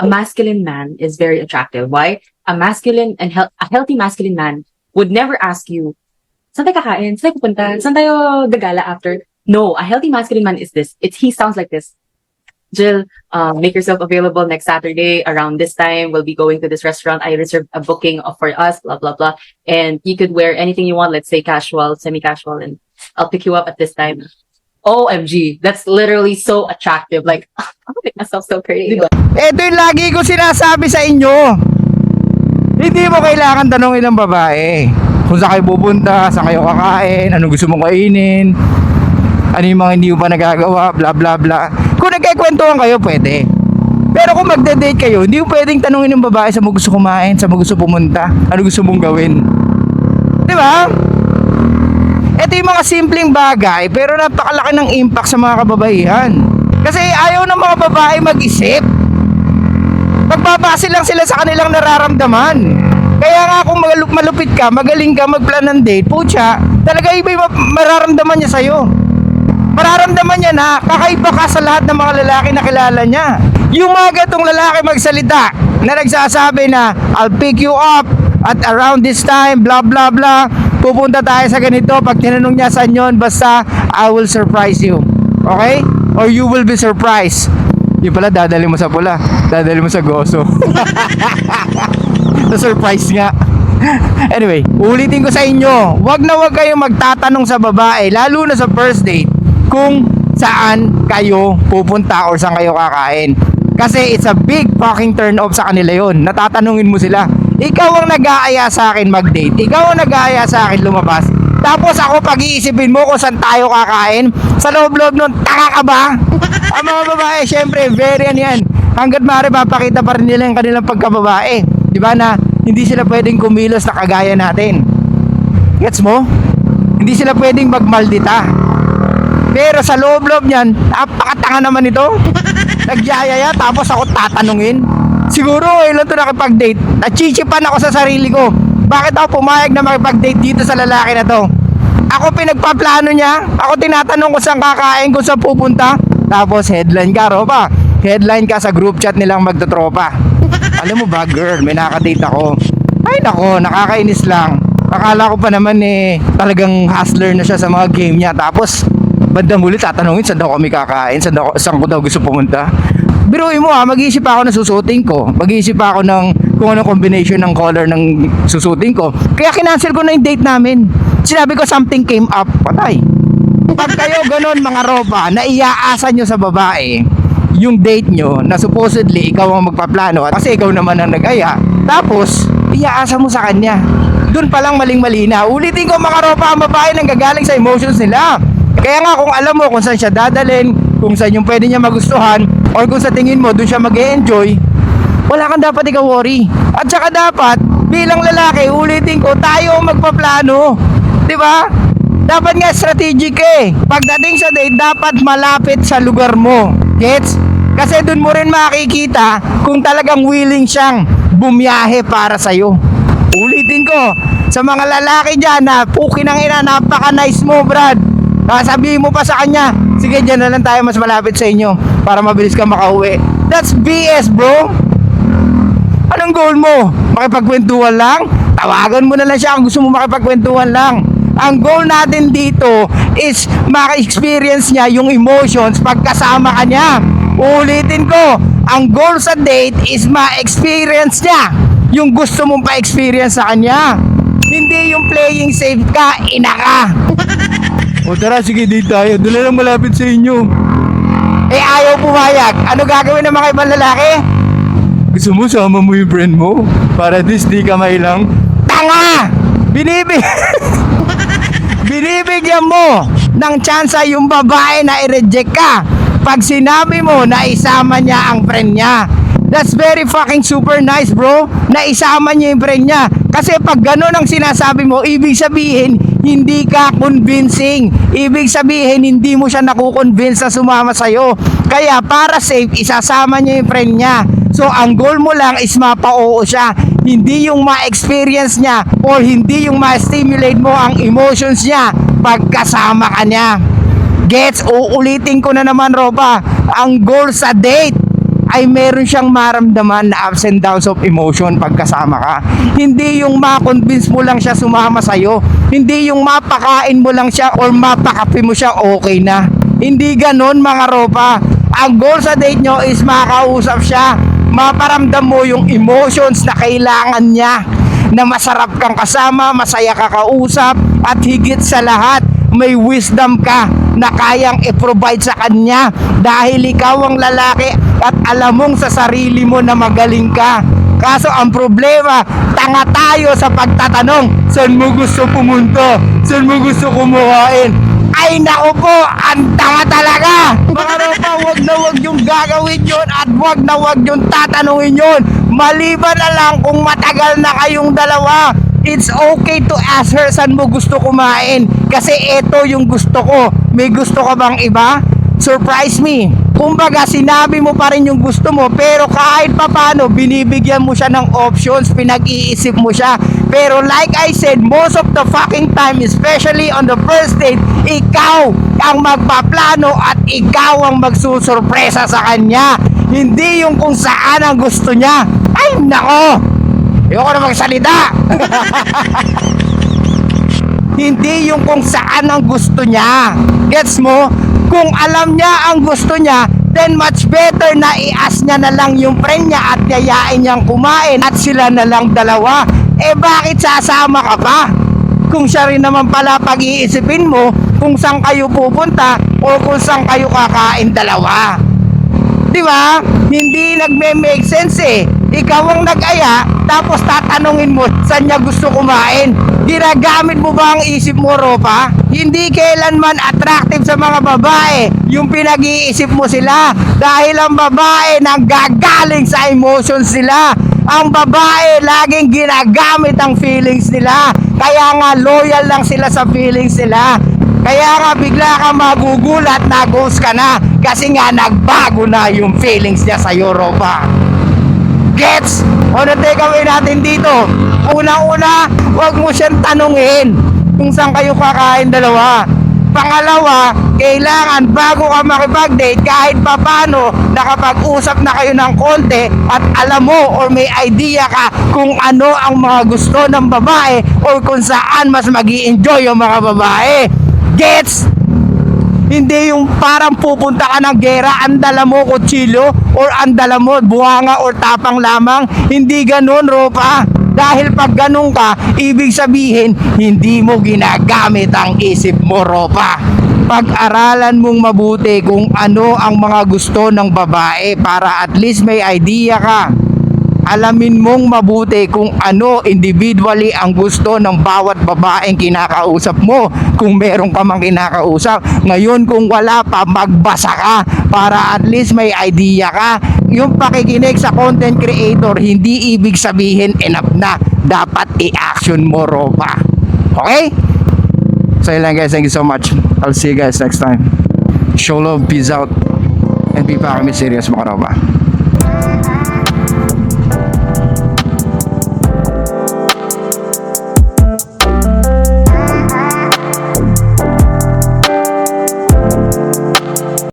a masculine man is very attractive. Why? A healthy masculine man would never ask you, saan tayo kakain? Saan tayo pupunta? Saan tayo gagala after? No, a healthy masculine man is this. He sounds like this. Jill, make yourself available next Saturday around this time. We'll be going to this restaurant. I reserved a booking for us, blah, blah, blah. And you could wear anything you want. Let's say casual, semi-casual, and I'll pick you up at this time. OMG, that's literally so attractive. Like, I'll make myself so pretty. Diba? Ito yung lagi ko sinasabi sa inyo. Hindi mo kailangan tanongin ng babae kung saan kayo pupunta, saan kayo kakain, ano gusto mong kainin, ano yung mga hindi mo pa nagagawa, bla bla bla. Kung nagkikwentuhan kayo, pwede. Pero kung magde-date kayo, hindi mo pwedeng tanongin ng babae saan mo gusto kumain, saan mo gusto pumunta, ano gusto mong gawin. Di ba? Ito yung mga simpleng bagay, pero napakalaki ng impact sa mga kababaihan. Kasi ayaw ng mga babae mag-isip. Magbabase lang sila sa kanilang nararamdaman. Kaya nga kung malupit ka, magaling ka magplan ng date, putya, talaga iba yung mararamdaman niya sa'yo. Mararamdaman niya na kakaiba ka sa lahat ng mga lalaki na kilala niya. Yung mga gatong lalaki magsalita na nagsasabi na I'll pick you up at around this time, blah blah blah, pupunta tayo sa ganito. Pag tinanong niya saan yun, basta I will surprise you. Okay? Or you will be surprised. Yung pala, dadali mo sa pula, dadali mo sa goso. Na surprise nga. Anyway, ulitin ko sa inyo, wag na wag kayong magtatanong sa babae, lalo na sa first date, kung saan kayo pupunta or saan kayo kakain. Kasi it's a big fucking turn off sa kanila yon. Natatanungin mo sila. Ikaw ang nag-aaya sa akin mag-date, ikaw ang nag-aaya sa akin lumabas, tapos ako pag-iisipin mo kung saan tayo kakain. Sa loob-loob nun, taka ka ba? Ang mga babae, syempre, very yan. Hanggat maaari, mapakita pa rin nila yung kanilang pagkababae. Di ba na hindi sila pwedeng kumilos na kagaya natin. Gets mo? Hindi sila pwedeng magmaldita. Pero sa loob-loob niyan, napakatanga naman ito. Nagyayaya, tapos ako tatanungin. Siguro, ilan to nakipag-date. Nachichipan ako sa sarili ko. Bakit ako pumayag na makipag-date dito sa lalaki na to? Ako pinagpaplano niya. Ako tinatanong ko saan kakain, kung saan pupunta. Tapos headline ka, Ropa. Headline ka sa group chat nilang magtotropa. Alam mo ba, girl, may nakadate ako. Ay nako, nakakainis lang. Akala ko pa naman talagang hustler na siya sa mga game niya. Tapos bandang huli tatanungin saan daw kami kakain, saan ko daw gusto pumunta. Biruin mo mag-iisip ako ng susutin ko. Mag-iisip ako ng kung anong combination ng color ng susutin ko. Kaya kinancel ko na yung date namin. Sinabi ko something came up, patay. Pag kayo ganon mga Ropa, na iaasa nyo sa babae yung date nyo na supposedly ikaw ang magpaplano kasi ikaw naman ang nag-aya, tapos iaasa mo sa kanya, dun palang maling-mali na. Ulitin ko mga Ropa, ang babae nang gagaling sa emotions nila. Kaya nga kung alam mo kung saan siya dadalhin, kung saan yung pwede niya magustuhan, or kung sa tingin mo dun siya mag-e-enjoy, wala kang dapat ika-worry. At saka dapat bilang lalaki, ulitin ko, tayo ang magpaplano, di ba? Dapat nga strategic pagdating sa date, dapat malapit sa lugar mo. Gets? Kasi dun mo rin makikita kung talagang willing siyang bumiyahe para sa'yo. Ulitin ko, sa mga lalaki dyan na pukin ang ina, napaka-nice mo, Brad. Sabihin mo pa sa kanya, sige, dyan na lang tayo, mas malapit sa inyo para mabilis ka makauwi. That's BS, bro. Anong goal mo? Makipagkwentuhan lang? Tawagan mo na lang siya kung gusto mo makipagkwentuhan lang. Ang goal natin dito is maka-experience niya yung emotions pagkasama ka niya. Ulitin ko, ang goal sa date is ma-experience niya yung gusto mong pa-experience sa kanya. Hindi yung playing safe ka, ina ka. O tara, sige, date tayo. Doon lang malapit sa inyo. Ayaw pumayag. Ano gagawin ng mga ibang lalaki? Gusto mo sama mo yung friend mo? Para at least di ka mailang. Tanga! Binibigyan mo ng tsansa yung babae na i-reject ka pag sinabi mo na isama niya ang friend niya. That's very fucking super nice, bro, na isama niya yung friend niya. Kasi pag gano'n ang sinasabi mo, ibig sabihin hindi ka convincing. Ibig sabihin hindi mo siya nakukonvince na sumama sa'yo. Kaya para safe, isasama niya yung friend niya. So ang goal mo lang is mapa-oo siya, hindi yung ma-experience niya or hindi yung ma-stimulate mo ang emotions niya pagkasama ka niya. Gets? Uulitin ko na naman, Ropa, ang goal sa date ay meron siyang maramdaman na ups and downs of emotion pagkasama ka. Hindi yung ma-convince mo lang siya sumama sa'yo. Hindi yung mapakain mo lang siya or mapakape mo siya, okay na. Hindi ganon mga ropa. Ang goal sa date nyo is makausap siya. Maparamdam mo yung emotions na kailangan niya. Na masarap kang kasama, masaya ka kausap, at higit sa lahat, may wisdom ka na kayang i-provide sa kanya dahil ikaw ang lalaki at alam mong sa sarili mo na magaling ka. Kaso ang problema, tanga tayo sa pagtatanong, saan mo gusto pumunta? Saan mo gusto kumuhain? Ay nako po, ang tanga talaga! Mga ropa, wag na wag yung gagawin yun at wag na wag yung tatanungin yun. Maliban na lang kung matagal na kayong dalawa. It's okay to ask her saan mo gusto kumain. Kasi ito yung gusto ko. May gusto ka bang iba? Surprise me. Kumbaga, sinabi mo pa rin yung gusto mo, pero kahit papano, binibigyan mo siya ng options, pinag-iisip mo siya. Pero like I said, most of the fucking time, especially on the first date, ikaw ang magpaplano at ikaw ang magsusurpresa sa kanya. Hindi yung kung saan ang gusto niya. Ay, nako! Ayoko na magsalita. Hindi yung kung saan ang gusto niya. Gets mo? Kung alam niya ang gusto niya, then much better na i-ask niya na lang yung friend niya at yayain niyang kumain at sila na lang dalawa. Eh bakit sasama ka pa? Kung siya rin naman pala pag-iisipin mo kung saan kayo pupunta o kung saan kayo kakain dalawa. Di ba? Hindi nagme-make sense eh. Ikaw ang nag-aya, tapos tatanungin mo saan niya gusto kumain. Ginagamit mo ba ang isip mo, ropa? Hindi kailanman attractive sa mga babae yung pinag-iisip mo sila. Dahil ang babae nanggagaling sa emotions nila. Ang babae laging ginagamit ang feelings nila. Kaya nga loyal lang sila sa feelings nila. Kaya nga bigla ka magugulat na ghost ka na. Kasi nga nagbago na yung feelings niya sa Europa. Gets? O na takeaway natin dito. Unang-una, wag mo siyang tanungin kung saan kayo kakain dalawa. Pangalawa, kailangan bago ka makipag-date, kahit papano nakapag-usap na kayo ng konti at alam mo or may idea ka kung ano ang mga gusto ng babae or kung saan mas magi-enjoy yung mga babae. Gets? Hindi yung parang pupunta ka ng gera, andala mo kutsilyo or andala mo buhanga or tapang lamang. Hindi ganun, ropa. Dahil pag ganun ka, ibig sabihin, hindi mo ginagamit ang isip mo, ropa. Pag-aralan mong mabuti kung ano ang mga gusto ng babae para at least may idea ka. Alamin mong mabuti kung ano individually ang gusto ng bawat babaeng kinakausap mo. Kung meron ka mang kinakausap. Ngayon kung wala pa, magbasa ka para at least may idea ka. Yung pakikinig sa content creator, hindi ibig sabihin enough na. Dapat i-action mo, ropa. Okay? So yun lang guys, thank you so much. I'll see you guys next time. Show love, peace out. And be pa kami serious mga ropa.